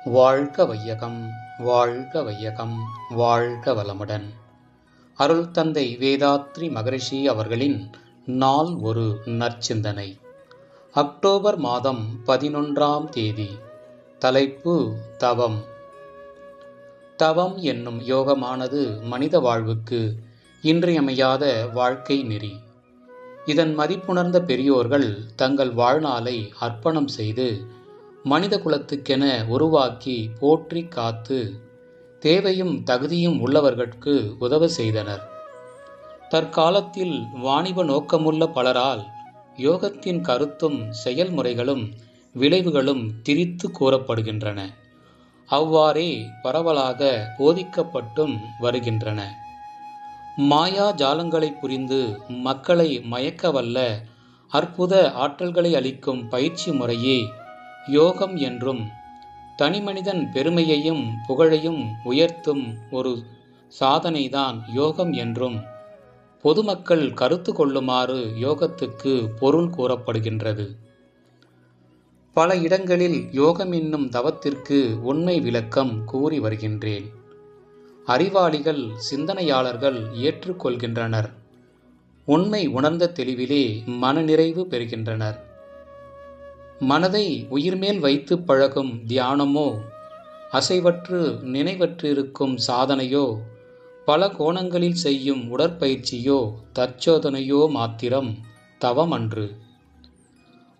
வாழ்க வையகம், வாழ்க வையகம், வாழ்க வளமுடன். அருள் தந்தை வேதாத்ரி மகரிஷி அவர்களின் நாள் ஒரு நற்சிந்தனை. அக்டோபர் மாதம் 11ஆம் தேதி. தலைப்பு தவம். தவம் என்னும் யோகமானது மனித வாழ்வுக்கு இன்றியமையாத வாழ்க்கை நெறி. இதன் மதிப்புணர்ந்த பெரியோர்கள் தங்கள் வாழ்நாளை அர்ப்பணம் செய்து மனித குலத்துக்கென உருவாக்கி போற்றி காத்து தேவையும் தகுதியும் உள்ளவர்களுக்கு உதவ செய்தனர். தற்காலத்தில் வாணிப நோக்கமுள்ள பலரால் யோகத்தின் கருத்தும் செயல்முறைகளும் விளைவுகளும் திரித்து கூறப்படுகின்றன. அவ்வாறே பரவலாக போதிக்கப்பட்டும் வருகின்றன. மாயா ஜாலங்களை புரிந்து மக்களை மயக்கவல்ல அற்புத ஆற்றல்களை அளிக்கும் பயிற்சி முறையே யோகம் என்றும், தனிமனிதன் பெருமையையும் புகழையும் உயர்த்தும் ஒரு சாதனைதான் யோகம் என்றும் பொதுமக்கள் கருத்து கொள்ளுமாறு யோகத்துக்கு பொருள் கூறப்படுகின்றது. பல இடங்களில் யோகம் என்னும் தவத்திற்கு உண்மை விளக்கம் கூறி வருகின்றேன். அறிவாளிகள் சிந்தனையாளர்கள் ஏற்றுக்கொள்கின்றனர். உண்மை உணர்ந்த தெளிவிலே மனநிறைவு பெறுகின்றனர். மனதை உயிர்மேல் வைத்து பழகும் தியானமோ, அசைவற்று நினைவற்றிருக்கும் சாதனையோ, பல கோணங்களில் செய்யும் உடற்பயிற்சியோ, தற்சோதனையோ மாத்திரம் தவம் அன்று.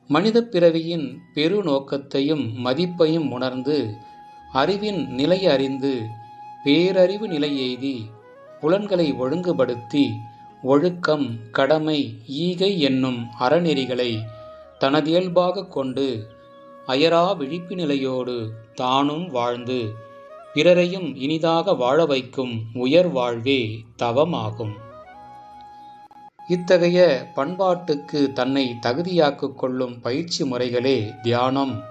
மனித பிறவியின் பெரு நோக்கத்தையும் மதிப்பையும் உணர்ந்து அறிவின் நிலை அறிந்து பேரறிவு நிலை எய்தி புலன்களை ஒழுங்குபடுத்தி ஒழுக்கம், கடமை, ஈகை என்னும் அறநெறிகளை தனதியல்பாக கொண்டு அயரா விழிப்பு நிலையோடு தானும் வாழ்ந்து பிறரையும் இனிதாக வாழ வைக்கும் உயர் வாழ்வே தவமாகும். இத்தகைய பண்பாட்டுக்கு தன்னை தகுதியாக்கிக் கொள்ளும் பயிற்சி முறைகளே தியானம்,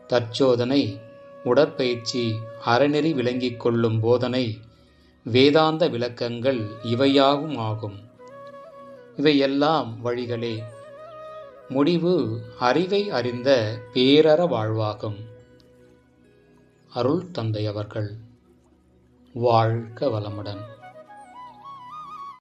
தற்சோதனை, உடற்பயிற்சி, அறநெறி விளங்கிக் கொள்ளும் போதனை, வேதாந்த விளக்கங்கள் இவையாகும் ஆகும். இவையெல்லாம் வழிகளே. முடிவு அறிவை அறிந்த பேரற வாழ்வாகும். அருள் தந்தை அவர்கள் வாழ்க வளமுடன்.